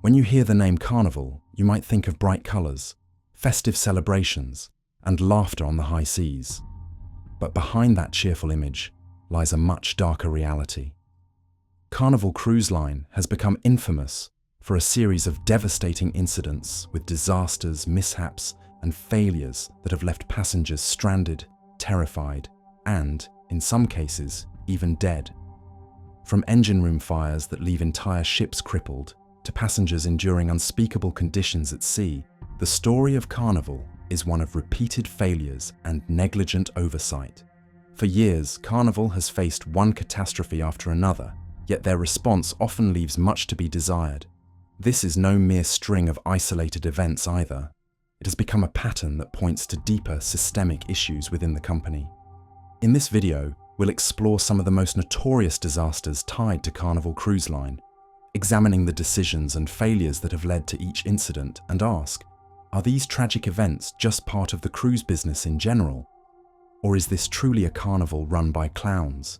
When you hear the name Carnival, you might think of bright colours, festive celebrations, and laughter on the high seas. But behind that cheerful image lies a much darker reality. Carnival Cruise Line has become infamous for a series of devastating incidents with disasters, mishaps, and failures that have left passengers stranded, terrified, and, in some cases, even dead. From engine room fires that leave entire ships crippled, to passengers enduring unspeakable conditions at sea, the story of Carnival is one of repeated failures and negligent oversight. For years, Carnival has faced one catastrophe after another, yet their response often leaves much to be desired. This is no mere string of isolated events either. It has become a pattern that points to deeper systemic issues within the company. In this video, we'll explore some of the most notorious disasters tied to Carnival Cruise Line, examining the decisions and failures that have led to each incident, and ask, are these tragic events just part of the cruise business in general? Or is this truly a carnival run by clowns?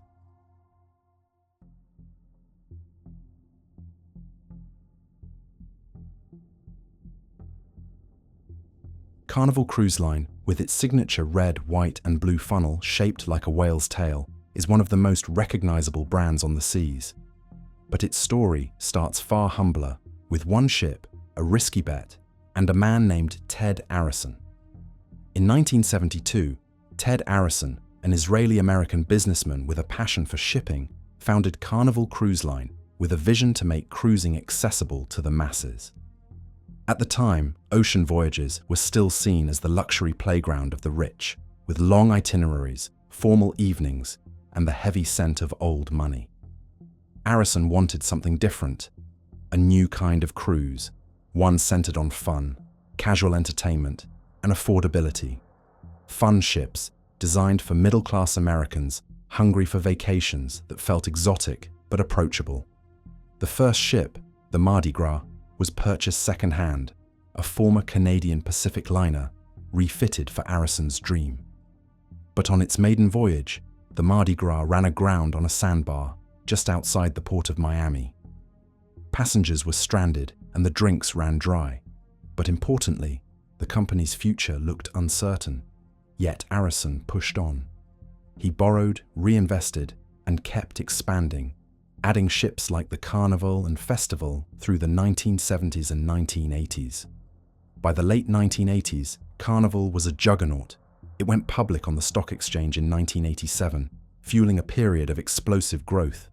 Carnival Cruise Line, with its signature red, white, and blue funnel shaped like a whale's tail, is one of the most recognizable brands on the seas. But its story starts far humbler, with one ship, a risky bet, and a man named Ted Arison. In 1972, Ted Arison, an Israeli-American businessman with a passion for shipping, founded Carnival Cruise Line with a vision to make cruising accessible to the masses. At the time, ocean voyages were still seen as the luxury playground of the rich, with long itineraries, formal evenings, and the heavy scent of old money. Arison wanted something different, a new kind of cruise, one centered on fun, casual entertainment, and affordability. Fun ships designed for middle-class Americans hungry for vacations that felt exotic but approachable. The first ship, the Mardi Gras, was purchased second-hand, a former Canadian Pacific liner, refitted for Arison's dream. But on its maiden voyage, the Mardi Gras ran aground on a sandbar just outside the port of Miami. Passengers were stranded and the drinks ran dry. But importantly, the company's future looked uncertain. Yet Arison pushed on. He borrowed, reinvested, and kept expanding, adding ships like the Carnival and Festival through the 1970s and 1980s. By the late 1980s, Carnival was a juggernaut. It went public on the stock exchange in 1987, fueling a period of explosive growth.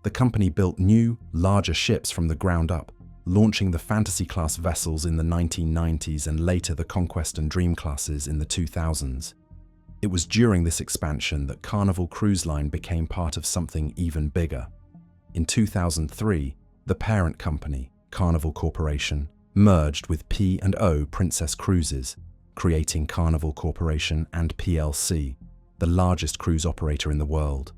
The company built new, larger ships from the ground up, launching the Fantasy-class vessels in the 1990s and later the Conquest and Dream classes in the 2000s. It was during this expansion that Carnival Cruise Line became part of something even bigger. In 2003, the parent company, Carnival Corporation, merged with P&O Princess Cruises, creating Carnival Corporation and PLC, the largest cruise operator in the world.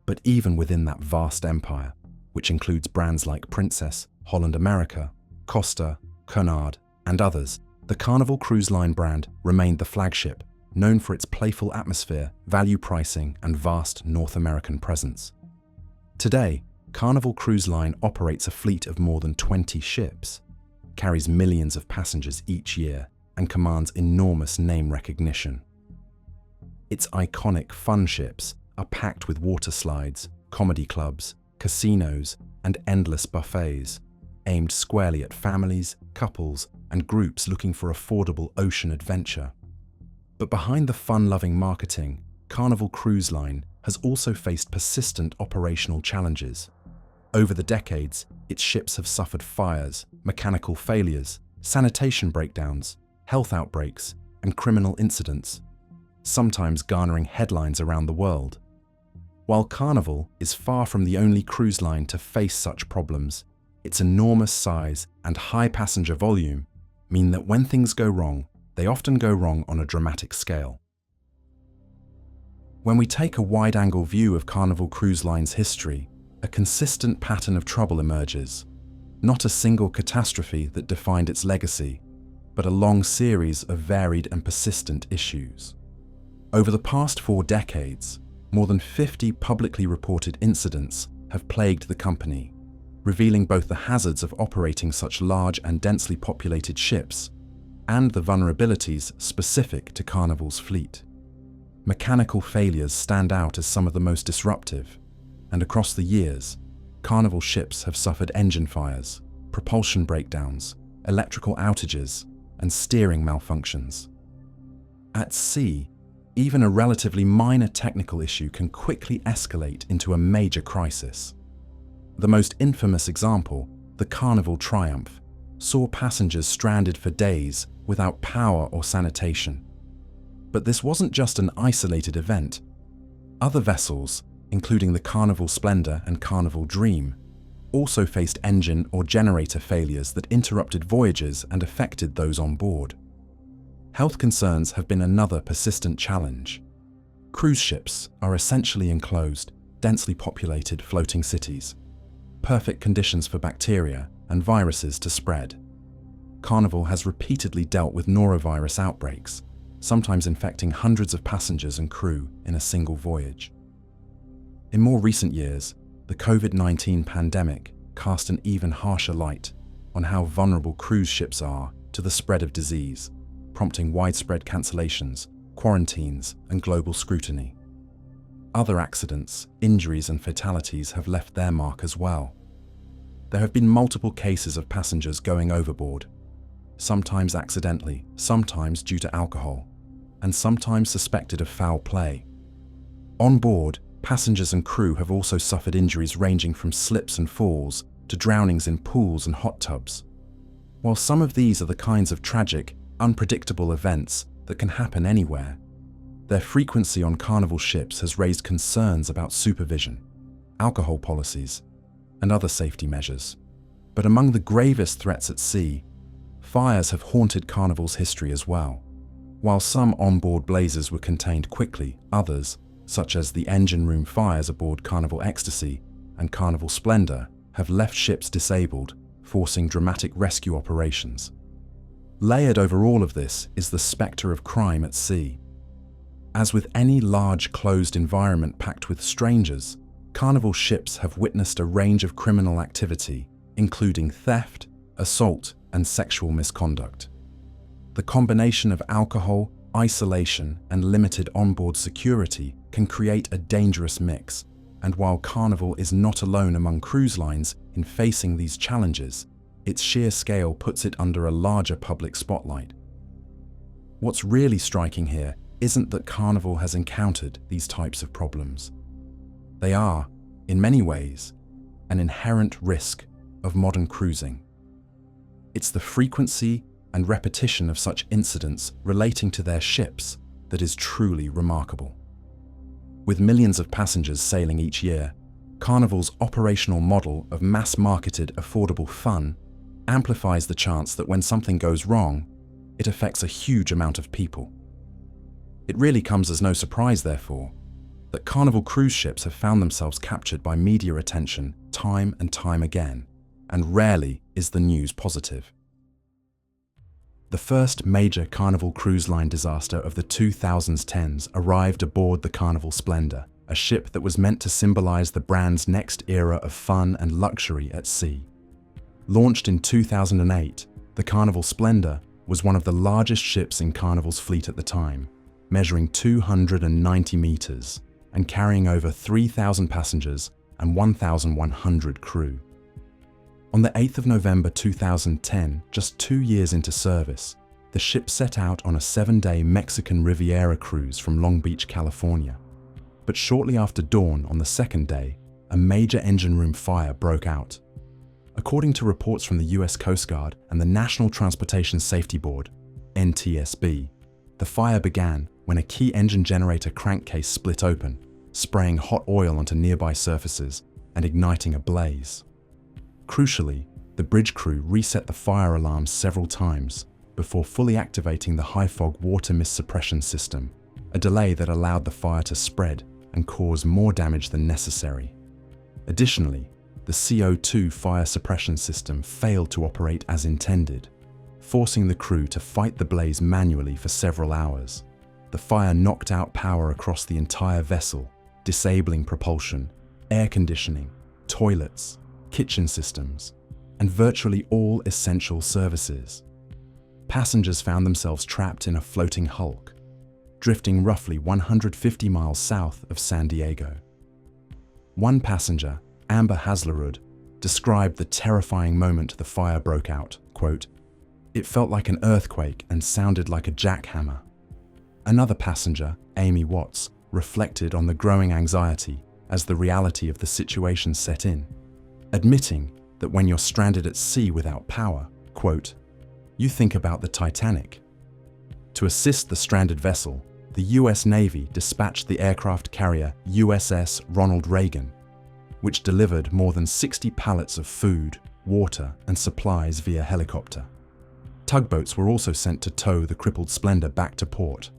But even within that vast empire, which includes brands like Princess, Holland America, Costa, Cunard, and others, the Carnival Cruise Line brand remained the flagship, known for its playful atmosphere, value pricing, and vast North American presence. Today, Carnival Cruise Line operates a fleet of more than 20 ships, carries millions of passengers each year, and commands enormous name recognition. Its iconic fun ships are packed with water slides, comedy clubs, casinos, and endless buffets, aimed squarely at families, couples, and groups looking for affordable ocean adventure. But behind the fun-loving marketing, Carnival Cruise Line has also faced persistent operational challenges. Over the decades, its ships have suffered fires, mechanical failures, sanitation breakdowns, health outbreaks, and criminal incidents, sometimes garnering headlines around the world. While Carnival is far from the only cruise line to face such problems, its enormous size and high passenger volume mean that when things go wrong, they often go wrong on a dramatic scale. When we take a wide-angle view of Carnival Cruise Line's history, a consistent pattern of trouble emerges. Not a single catastrophe that defined its legacy, but a long series of varied and persistent issues. Over the past 4 decades, more than 50 publicly reported incidents have plagued the company, revealing both the hazards of operating such large and densely populated ships and the vulnerabilities specific to Carnival's fleet. Mechanical failures stand out as some of the most disruptive, and across the years, Carnival ships have suffered engine fires, propulsion breakdowns, electrical outages, and steering malfunctions. At sea, even a relatively minor technical issue can quickly escalate into a major crisis. The most infamous example, the Carnival Triumph, saw passengers stranded for days without power or sanitation. But this wasn't just an isolated event. Other vessels, including the Carnival Splendor and Carnival Dream, also faced engine or generator failures that interrupted voyages and affected those on board. Health concerns have been another persistent challenge. Cruise ships are essentially enclosed, densely populated floating cities. Perfect conditions for bacteria and viruses to spread. Carnival has repeatedly dealt with Norovirus outbreaks, sometimes infecting hundreds of passengers and crew in a single voyage. In more recent years, the COVID-19 pandemic cast an even harsher light on how vulnerable cruise ships are to the spread of disease, prompting widespread cancellations, quarantines, and global scrutiny. Other accidents, injuries, and fatalities have left their mark as well. There have been multiple cases of passengers going overboard, sometimes accidentally, sometimes due to alcohol, and sometimes suspected of foul play. On board, passengers and crew have also suffered injuries ranging from slips and falls to drownings in pools and hot tubs. While some of these are the kinds of tragic, unpredictable events that can happen anywhere, their frequency on Carnival ships has raised concerns about supervision, alcohol policies, and other safety measures. But among the gravest threats at sea, fires have haunted Carnival's history as well. While some onboard blazes were contained quickly, others, such as the engine room fires aboard Carnival Ecstasy and Carnival Splendor, have left ships disabled, forcing dramatic rescue operations. Layered over all of this is the spectre of crime at sea. As with any large closed environment packed with strangers, Carnival ships have witnessed a range of criminal activity, including theft, assault, and sexual misconduct. The combination of alcohol, isolation, and limited onboard security can create a dangerous mix, and while Carnival is not alone among cruise lines in facing these challenges, its sheer scale puts it under a larger public spotlight. What's really striking here isn't that Carnival has encountered these types of problems. They are, in many ways, an inherent risk of modern cruising. It's the frequency and repetition of such incidents relating to their ships that is truly remarkable. With millions of passengers sailing each year, Carnival's operational model of mass-marketed, affordable fun amplifies the chance that when something goes wrong, it affects a huge amount of people. It really comes as no surprise, therefore, that Carnival cruise ships have found themselves captured by media attention time and time again, and rarely is the news positive. The first major Carnival Cruise Line disaster of the 2010s arrived aboard the Carnival Splendor, a ship that was meant to symbolize the brand's next era of fun and luxury at sea. Launched in 2008, the Carnival Splendor was one of the largest ships in Carnival's fleet at the time, measuring 290 meters and carrying over 3,000 passengers and 1,100 crew. On the 8th of November 2010, just 2 years into service, the ship set out on a 7-day Mexican Riviera cruise from Long Beach, California. But shortly after dawn on the second day, a major engine room fire broke out. According to reports from the US Coast Guard and the National Transportation Safety Board, NTSB, the fire began when a key engine generator crankcase split open, spraying hot oil onto nearby surfaces and igniting a blaze. Crucially, the bridge crew reset the fire alarms several times before fully activating the high fog water mist suppression system, a delay that allowed the fire to spread and cause more damage than necessary. Additionally, the CO2 fire suppression system failed to operate as intended, forcing the crew to fight the blaze manually for several hours. The fire knocked out power across the entire vessel, disabling propulsion, air conditioning, toilets, kitchen systems, and virtually all essential services. Passengers found themselves trapped in a floating hulk, drifting roughly 150 miles south of San Diego. One passenger, Amber Haslerud, described the terrifying moment the fire broke out, quote, "It felt like an earthquake and sounded like a jackhammer." Another passenger, Amy Watts, reflected on the growing anxiety as the reality of the situation set in, admitting that when you're stranded at sea without power, quote, "You think about the Titanic." To assist the stranded vessel, the US Navy dispatched the aircraft carrier USS Ronald Reagan, which delivered more than 60 pallets of food, water, and supplies via helicopter. Tugboats were also sent to tow the crippled Splendor back to port.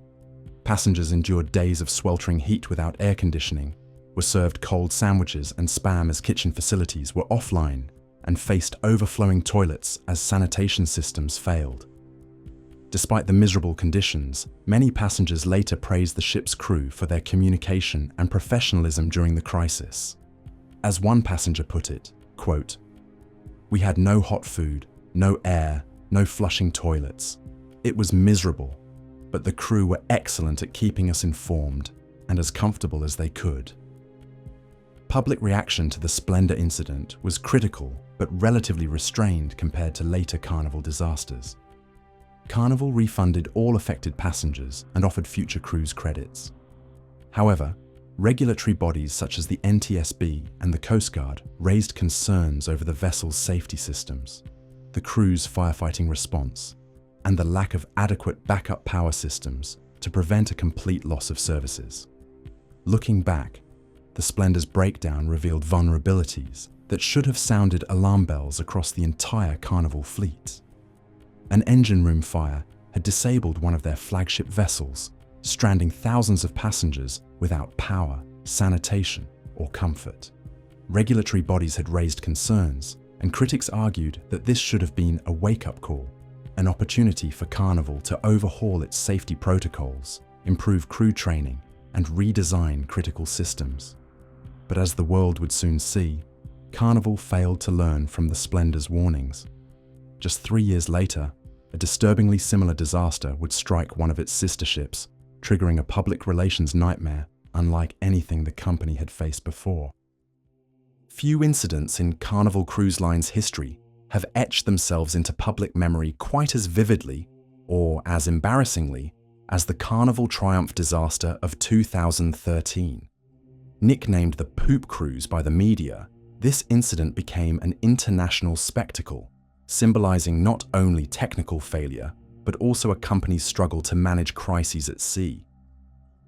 Passengers endured days of sweltering heat without air conditioning, were served cold sandwiches and Spam as kitchen facilities were offline, and faced overflowing toilets as sanitation systems failed. Despite the miserable conditions, many passengers later praised the ship's crew for their communication and professionalism during the crisis. As one passenger put it, quote, "We had no hot food, no air, no flushing toilets. It was miserable, but the crew were excellent at keeping us informed and as comfortable as they could." Public reaction to the Splendor incident was critical but relatively restrained compared to later Carnival disasters. Carnival refunded all affected passengers and offered future cruise credits. However, regulatory bodies such as the NTSB and the Coast Guard raised concerns over the vessel's safety systems, the crew's firefighting response, and the lack of adequate backup power systems to prevent a complete loss of services. Looking back, the Splendor's breakdown revealed vulnerabilities that should have sounded alarm bells across the entire Carnival fleet. An engine room fire had disabled one of their flagship vessels, stranding thousands of passengers without power, sanitation, or comfort. Regulatory bodies had raised concerns, and critics argued that this should have been a wake-up call, an opportunity for Carnival to overhaul its safety protocols, improve crew training, and redesign critical systems. But as the world would soon see, Carnival failed to learn from the Splendor's warnings. Just 3 years later, a disturbingly similar disaster would strike one of its sister ships, triggering a public relations nightmare unlike anything the company had faced before. Few incidents in Carnival Cruise Line's history have etched themselves into public memory quite as vividly, or as embarrassingly, as the Carnival Triumph disaster of 2013. Nicknamed the Poop Cruise by the media, this incident became an international spectacle, symbolizing not only technical failure, but also a company's struggle to manage crises at sea.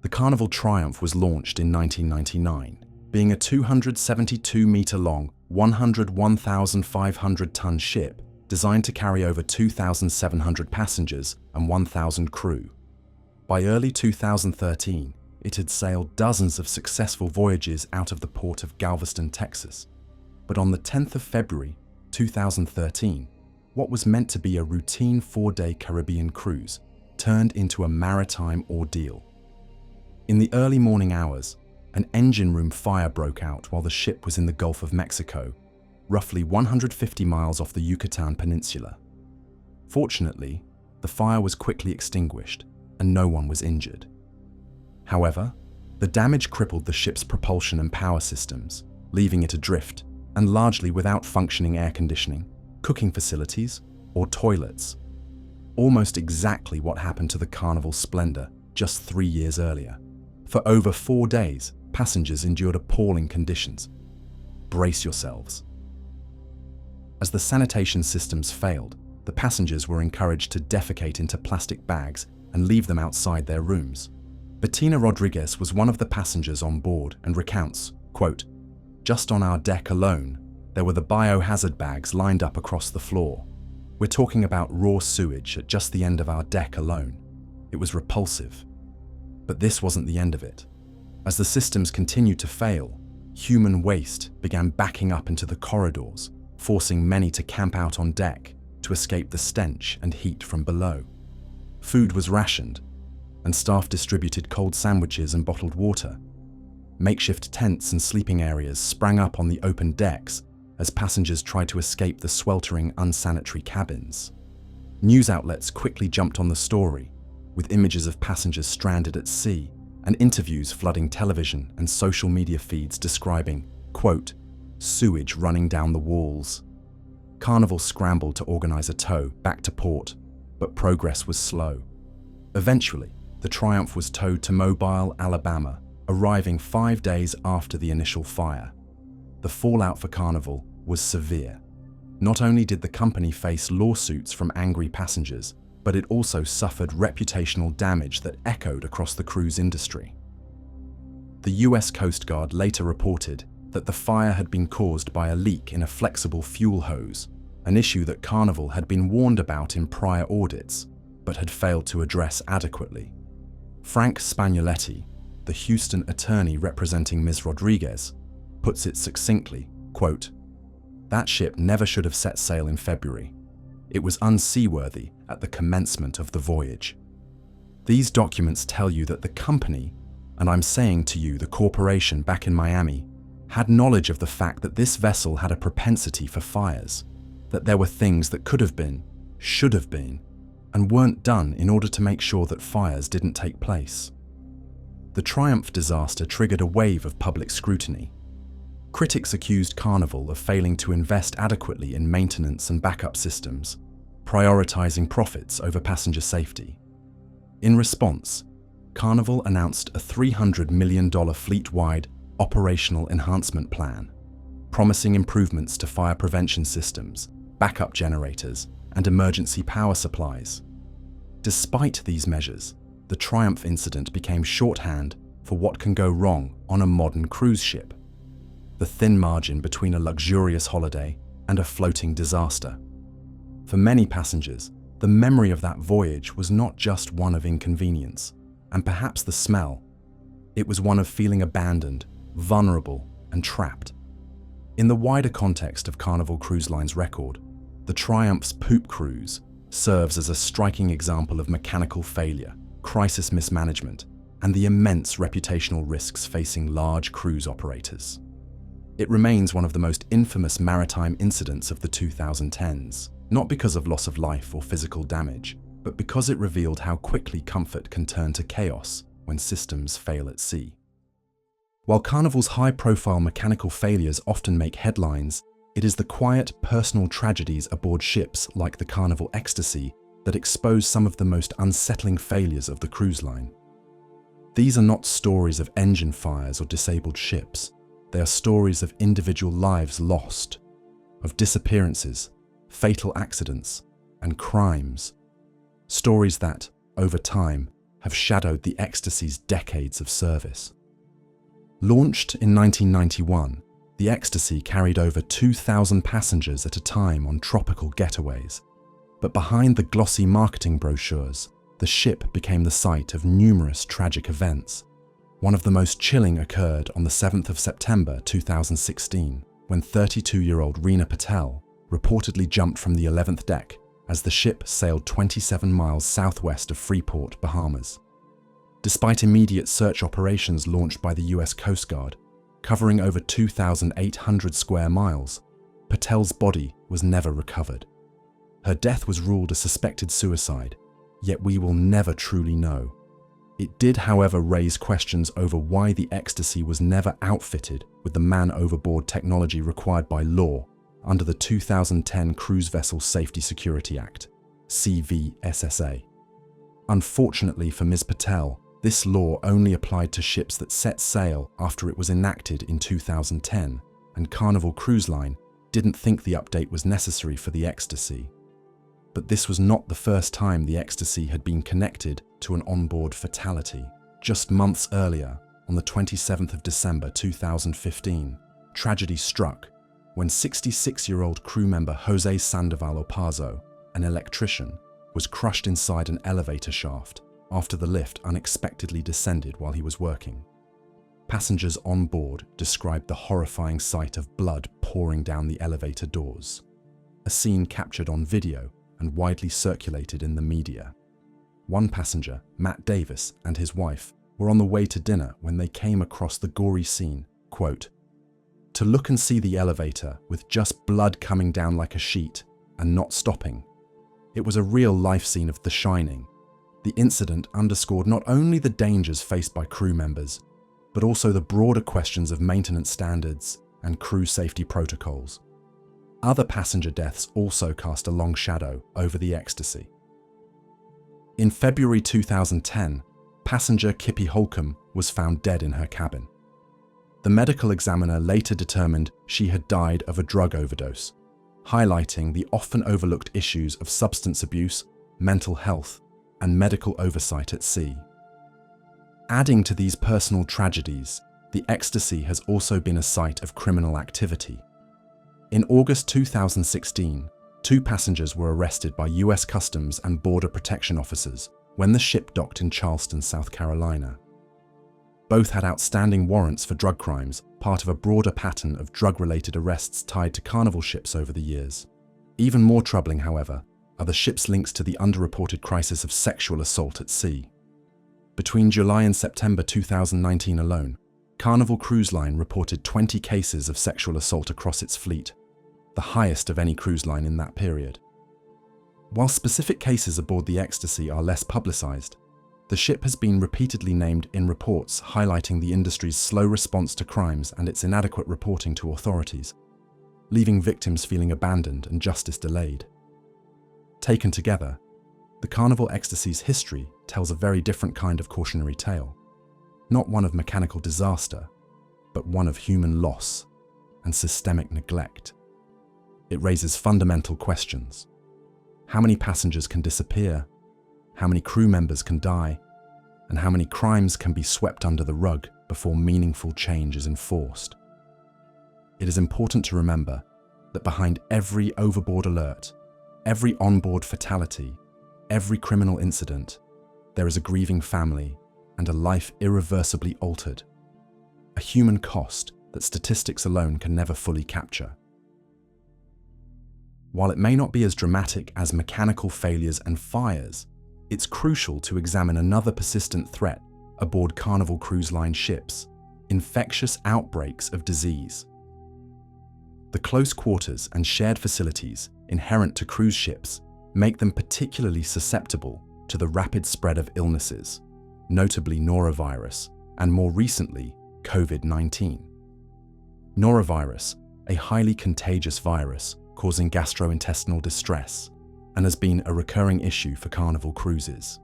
The Carnival Triumph was launched in 1999, being a 272-meter-long, 101,500-ton ship designed to carry over 2,700 passengers and 1,000 crew. By early 2013, it had sailed dozens of successful voyages out of the port of Galveston, Texas. But on the 10th of February, 2013, what was meant to be a routine 4-day Caribbean cruise turned into a maritime ordeal. In the early morning hours, an engine room fire broke out while the ship was in the Gulf of Mexico, roughly 150 miles off the Yucatan Peninsula. Fortunately, the fire was quickly extinguished and no one was injured. However, the damage crippled the ship's propulsion and power systems, leaving it adrift and largely without functioning air conditioning, cooking facilities, or toilets. Almost exactly what happened to the Carnival Splendor just 3 years earlier. For over 4 days, passengers endured appalling conditions. Brace yourselves. As the sanitation systems failed, the passengers were encouraged to defecate into plastic bags and leave them outside their rooms. Bettina Rodriguez was one of the passengers on board and recounts, quote, "Just on our deck alone, there were the biohazard bags lined up across the floor. We're talking about raw sewage at just the end of our deck alone. It was repulsive. But this wasn't the end of it. As the systems continued to fail, human waste began backing up into the corridors, forcing many to camp out on deck to escape the stench and heat from below. Food was rationed, and staff distributed cold sandwiches and bottled water. Makeshift tents and sleeping areas sprang up on the open decks as passengers tried to escape the sweltering, unsanitary cabins. News outlets quickly jumped on the story, with images of passengers stranded at sea and interviews flooding television and social media feeds describing, quote, sewage running down the walls. Carnival scrambled to organize a tow back to port, but progress was slow. Eventually, the Triumph was towed to Mobile, Alabama, arriving 5 days after the initial fire. The fallout for Carnival was severe. Not only did the company face lawsuits from angry passengers, but it also suffered reputational damage that echoed across the cruise industry. The US Coast Guard later reported that the fire had been caused by a leak in a flexible fuel hose, an issue that Carnival had been warned about in prior audits, but had failed to address adequately. Frank Spagnoletti, the Houston attorney representing Ms. Rodriguez, puts it succinctly, quote, that ship never should have set sail in February. It was unseaworthy at the commencement of the voyage. These documents tell you that the company, and I'm saying to you the corporation back in Miami, had knowledge of the fact that this vessel had a propensity for fires, that there were things that could have been, should have been, and weren't done in order to make sure that fires didn't take place. The Triumph disaster triggered a wave of public scrutiny. Critics accused Carnival of failing to invest adequately in maintenance and backup systems, prioritizing profits over passenger safety. In response, Carnival announced a $300 million fleet-wide operational enhancement plan, promising improvements to fire prevention systems, backup generators, and emergency power supplies. Despite these measures, the Triumph incident became shorthand for what can go wrong on a modern cruise ship: the thin margin between a luxurious holiday and a floating disaster. For many passengers, the memory of that voyage was not just one of inconvenience, and perhaps the smell. It was one of feeling abandoned, vulnerable, and trapped. In the wider context of Carnival Cruise Line's record, the Triumph's poop cruise serves as a striking example of mechanical failure, crisis mismanagement, and the immense reputational risks facing large cruise operators. It remains one of the most infamous maritime incidents of the 2010s, not because of loss of life or physical damage, but because it revealed how quickly comfort can turn to chaos when systems fail at sea. While Carnival's high-profile mechanical failures often make headlines, it is the quiet, personal tragedies aboard ships like the Carnival Ecstasy that expose some of the most unsettling failures of the cruise line. These are not stories of engine fires or disabled ships. They are stories of individual lives lost, of disappearances, fatal accidents, and crimes. Stories that, over time, have shadowed the Ecstasy's decades of service. Launched in 1991, the Ecstasy carried over 2,000 passengers at a time on tropical getaways. But behind the glossy marketing brochures, the ship became the site of numerous tragic events. One of the most chilling occurred on the 7th of September 2016, when 32-year-old Reena Patel reportedly jumped from the 11th deck as the ship sailed 27 miles southwest of Freeport, Bahamas. Despite immediate search operations launched by the US Coast Guard, covering over 2,800 square miles, Patel's body was never recovered. Her death was ruled a suspected suicide, yet we will never truly know. It did, however, raise questions over why the Ecstasy was never outfitted with the man-overboard technology required by law under the 2010 Cruise Vessel Safety Security Act, CVSSA. Unfortunately for Ms. Patel, this law only applied to ships that set sail after it was enacted in 2010, and Carnival Cruise Line didn't think the update was necessary for the Ecstasy. But this was not the first time the Ecstasy had been connected to an onboard fatality. Just months earlier, on the 27th of December 2015, tragedy struck when 66-year-old crew member Jose Sandoval Opazo, an electrician, was crushed inside an elevator shaft after the lift unexpectedly descended while he was working. Passengers on board described the horrifying sight of blood pouring down the elevator doors, a scene captured on video and widely circulated in the media. One passenger, Matt Davis, and his wife were on the way to dinner when they came across the gory scene. Quote, To look and see the elevator with just blood coming down like a sheet and not stopping. It was a real life scene of The Shining. The incident underscored not only the dangers faced by crew members, but also the broader questions of maintenance standards and crew safety protocols. Other passenger deaths also cast a long shadow over the Ecstasy. In February 2010, passenger Kippy Holcomb was found dead in her cabin. The medical examiner later determined she had died of a drug overdose, highlighting the often overlooked issues of substance abuse, mental health, and medical oversight at sea. Adding to these personal tragedies, the Ecstasy has also been a site of criminal activity. In August 2016, 2 passengers were arrested by US Customs and Border Protection officers when the ship docked in Charleston, South Carolina. Both had outstanding warrants for drug crimes, part of a broader pattern of drug-related arrests tied to Carnival ships over the years. Even more troubling, however, are the ship's links to the underreported crisis of sexual assault at sea. Between July and September 2019 alone, Carnival Cruise Line reported 20 cases of sexual assault across its fleet, the highest of any cruise line in that period. While specific cases aboard the Ecstasy are less publicized, the ship has been repeatedly named in reports highlighting the industry's slow response to crimes and its inadequate reporting to authorities, leaving victims feeling abandoned and justice delayed. Taken together, the Carnival Ecstasy's history tells a very different kind of cautionary tale. Not one of mechanical disaster, but one of human loss and systemic neglect. It raises fundamental questions. How many passengers can disappear? How many crew members can die? And how many crimes can be swept under the rug before meaningful change is enforced? It is important to remember that behind every overboard alert, every onboard fatality, every criminal incident, there is a grieving family and a life irreversibly altered. A human cost that statistics alone can never fully capture. While it may not be as dramatic as mechanical failures and fires, it's crucial to examine another persistent threat aboard Carnival Cruise Line ships: infectious outbreaks of disease. The close quarters and shared facilities inherent to cruise ships make them particularly susceptible to the rapid spread of illnesses, notably Norovirus, and more recently, COVID-19. Norovirus, a highly contagious virus causing gastrointestinal distress, and has been a recurring issue for Carnival cruises.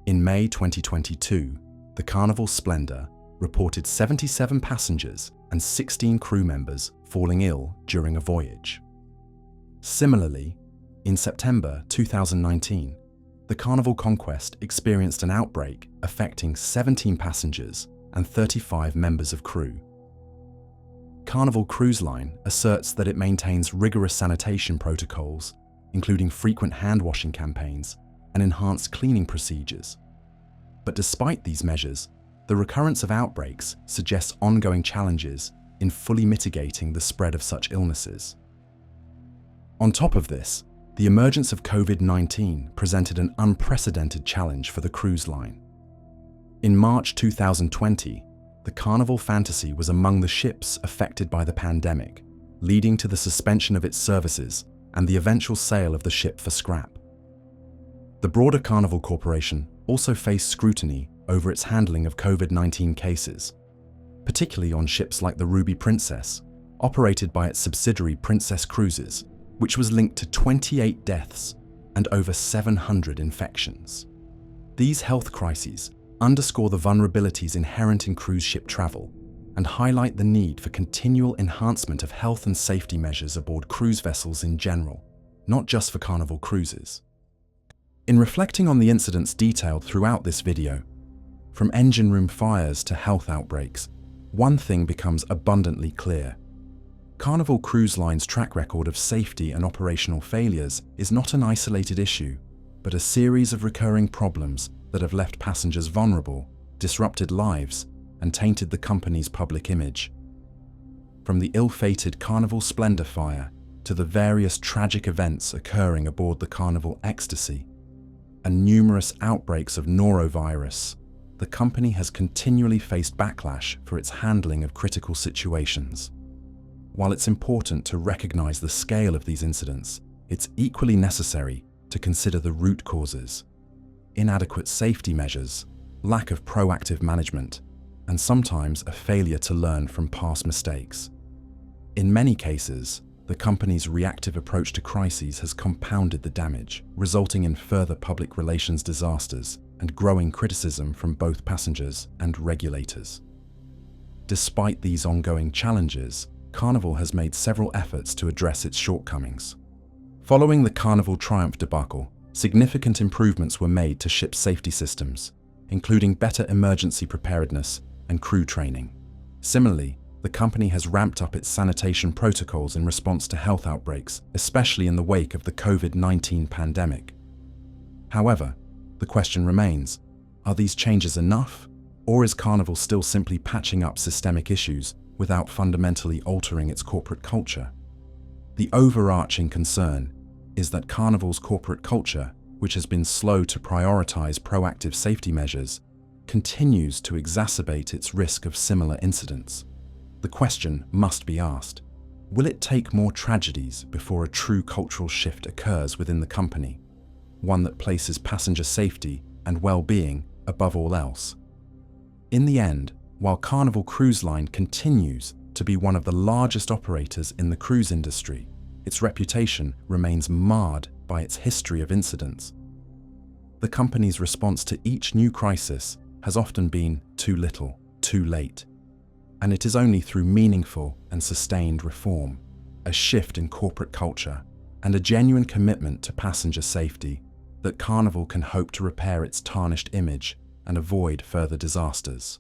In May 2022, the Carnival Splendor reported 77 passengers and 16 crew members falling ill during a voyage. Similarly, in September 2019, the Carnival Conquest experienced an outbreak affecting 17 passengers and 35 members of crew. Carnival Cruise Line asserts that it maintains rigorous sanitation protocols, including frequent hand-washing campaigns and enhanced cleaning procedures. But despite these measures, the recurrence of outbreaks suggests ongoing challenges in fully mitigating the spread of such illnesses. On top of this, the emergence of COVID-19 presented an unprecedented challenge for the cruise line. In March 2020, the Carnival Fantasy was among the ships affected by the pandemic, leading to the suspension of its services and the eventual sale of the ship for scrap. The broader Carnival Corporation also faced scrutiny over its handling of COVID-19 cases, particularly on ships like the Ruby Princess, operated by its subsidiary Princess Cruises, which was linked to 28 deaths and over 700 infections. These health crises underscore the vulnerabilities inherent in cruise ship travel and highlight the need for continual enhancement of health and safety measures aboard cruise vessels in general, not just for Carnival cruises. In reflecting on the incidents detailed throughout this video, from engine room fires to health outbreaks, one thing becomes abundantly clear. Carnival Cruise Line's track record of safety and operational failures is not an isolated issue, but a series of recurring problems that have left passengers vulnerable, disrupted lives, and tainted the company's public image. From the ill-fated Carnival Splendor fire to the various tragic events occurring aboard the Carnival Ecstasy, and numerous outbreaks of Norovirus, the company has continually faced backlash for its handling of critical situations. While it's important to recognize the scale of these incidents, it's equally necessary to consider the root causes: inadequate safety measures, lack of proactive management, and sometimes a failure to learn from past mistakes. In many cases, the company's reactive approach to crises has compounded the damage, resulting in further public relations disasters and growing criticism from both passengers and regulators. Despite these ongoing challenges, Carnival has made several efforts to address its shortcomings. Following the Carnival Triumph debacle, significant improvements were made to ship safety systems, including better emergency preparedness and crew training. Similarly, the company has ramped up its sanitation protocols in response to health outbreaks, especially in the wake of the COVID-19 pandemic. However, the question remains, are these changes enough, or is Carnival still simply patching up systemic issues without fundamentally altering its corporate culture? The overarching concern is that Carnival's corporate culture, which has been slow to prioritize proactive safety measures, continues to exacerbate its risk of similar incidents. The question must be asked: will it take more tragedies before a true cultural shift occurs within the company, one that places passenger safety and well-being above all else? In the end, while Carnival Cruise Line continues to be one of the largest operators in the cruise industry, its reputation remains marred by its history of incidents. The company's response to each new crisis has often been too little, too late. And it is only through meaningful and sustained reform, a shift in corporate culture, and a genuine commitment to passenger safety that Carnival can hope to repair its tarnished image and avoid further disasters.